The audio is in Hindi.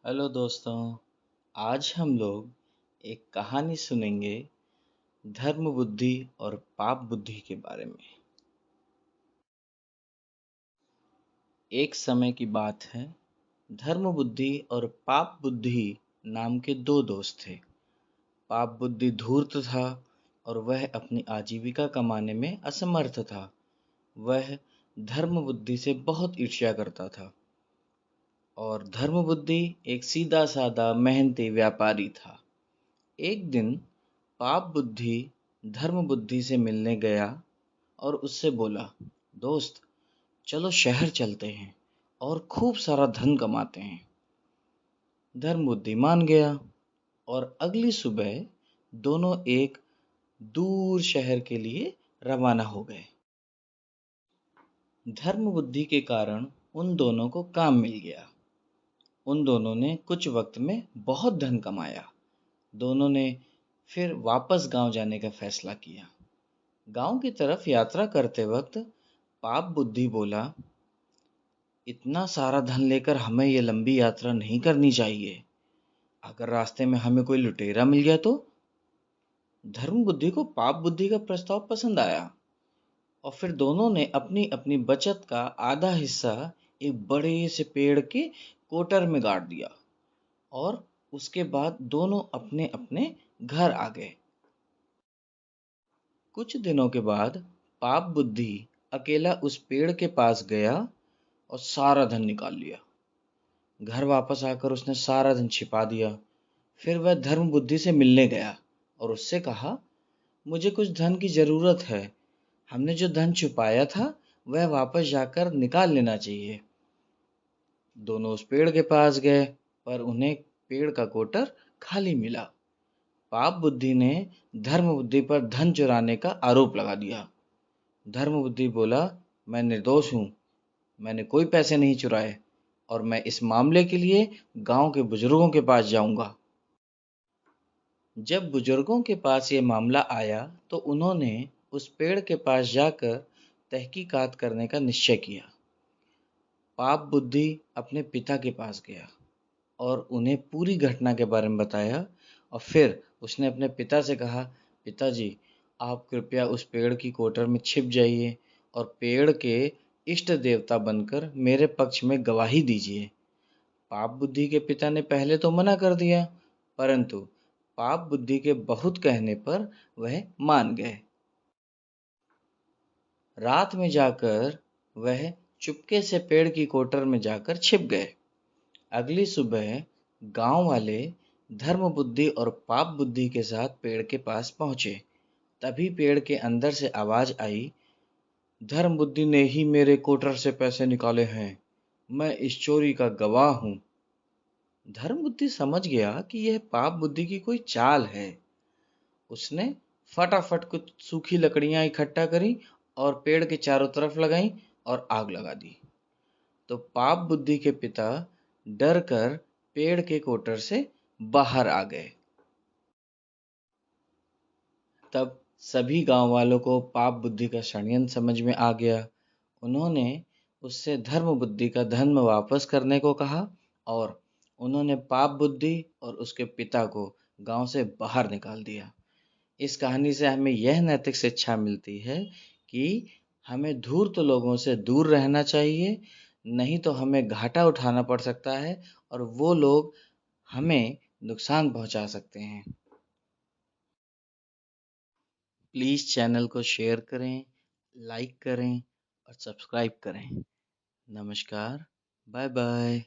हेलो दोस्तों। आज हम लोग एक कहानी सुनेंगे धर्म बुद्धि और पाप बुद्धि के बारे में। एक समय की बात है। धर्म बुद्धि और पाप बुद्धि नाम के दो दोस्त थे। पाप बुद्धि धूर्त था और वह अपनी आजीविका कमाने में असमर्थ था। वह धर्म बुद्धि से बहुत ईर्ष्या करता था और धर्म बुद्धि एक सीधा साधा मेहनती व्यापारी था। एक दिन पाप बुद्धि धर्म बुद्धि से मिलने गया और उससे बोला, दोस्त, चलो शहर चलते हैं और खूब सारा धन कमाते हैं। धर्म बुद्धि मान गया और अगली सुबह दोनों एक दूर शहर के लिए रवाना हो गए। धर्म बुद्धि के कारण उन दोनों को काम मिल गया। उन दोनों ने कुछ वक्त में बहुत धन कमाया। दोनों ने फिर वापस गांव जाने का फैसला किया। गांव की तरफ यात्रा करते वक्त पाप बुद्धि बोला, इतना सारा धन लेकर हमें ये लंबी यात्रा नहीं करनी चाहिए। अगर रास्ते में हमें कोई लुटेरा मिल गया तो? धर्म बुद्धि को पाप बुद्धि का प्रस्ताव पसंद आया और फिर दोनों ने अपनी अपनी बचत का आधा हिस्सा एक बड़े से पेड़ के कोटर में गाड़ दिया और उसके बाद दोनों अपने अपने घर आ गए। कुछ दिनों के बाद पाप बुद्धि अकेला उस पेड़ के पास गया और सारा धन निकाल लिया। घर वापस आकर उसने सारा धन छिपा दिया। फिर वह धर्म बुद्धि से मिलने गया और उससे कहा, मुझे कुछ धन की जरूरत है। हमने जो धन छुपाया था वह वापस जाकर निकाल लेना चाहिए। दोनों उस पेड़ के पास गए पर उन्हें पेड़ का कोटर खाली मिला। पाप बुद्धि ने धर्म बुद्धि पर धन चुराने का आरोप लगा दिया। धर्म बुद्धि बोला, मैं निर्दोष हूँ, मैंने कोई पैसे नहीं चुराए और मैं इस मामले के लिए गांव के बुजुर्गों के पास जाऊंगा। जब बुजुर्गों के पास ये मामला आया तो उन्होंने उस पेड़ के पास जाकर तहकीकात करने का निश्चय किया। पाप बुद्धि अपने पिता के पास गया और उन्हें पूरी घटना के बारे में बताया और फिर उसने अपने पिता से कहा, पिताजी, आप कृपया उस पेड़ की कोटर में छिप जाइए और पेड़ के इष्ट देवता बनकर मेरे पक्ष में गवाही दीजिए। पाप बुद्धि के पिता ने पहले तो मना कर दिया, परंतु पाप बुद्धि के बहुत कहने पर वह मान गए। रात में जाकर वह चुपके से पेड़ की कोटर में जाकर छिप गए। अगली सुबह गांव वाले धर्म बुद्धि और पाप बुद्धि के साथ पेड़ के पास पहुंचे। तभी पेड़ के अंदर से आवाज आई, धर्म बुद्धि ने ही मेरे कोटर से पैसे निकाले हैं। मैं इस चोरी का गवाह हूँ। धर्म बुद्धि समझ गया कि यह पाप बुद्धि की कोई चाल है। उसने फटाफट कुछ सूखी लकड़ियां इकट्ठा करी और पेड़ के चारों तरफ लगाई और आग लगा दी। तो पाप बुद्धि के पिता डर कर पेड़ के कोटर से बाहर आ गए। तब सभी गांव वालों को पाप बुद्धि का षड्यंत्र समझ में आ गया। उन्होंने उससे धर्म बुद्धि का धर्म वापस करने को कहा और उन्होंने पाप बुद्धि और उसके पिता को गांव से बाहर निकाल दिया। इस कहानी से हमें यह नैतिक शिक्षा मिलती है कि हमें धूर्त लोगों से दूर रहना चाहिए, नहीं तो हमें घाटा उठाना पड़ सकता है और वो लोग हमें नुकसान पहुंचा सकते हैं। प्लीज़ चैनल को शेयर करें, लाइक करें और सब्सक्राइब करें। नमस्कार, बाय बाय।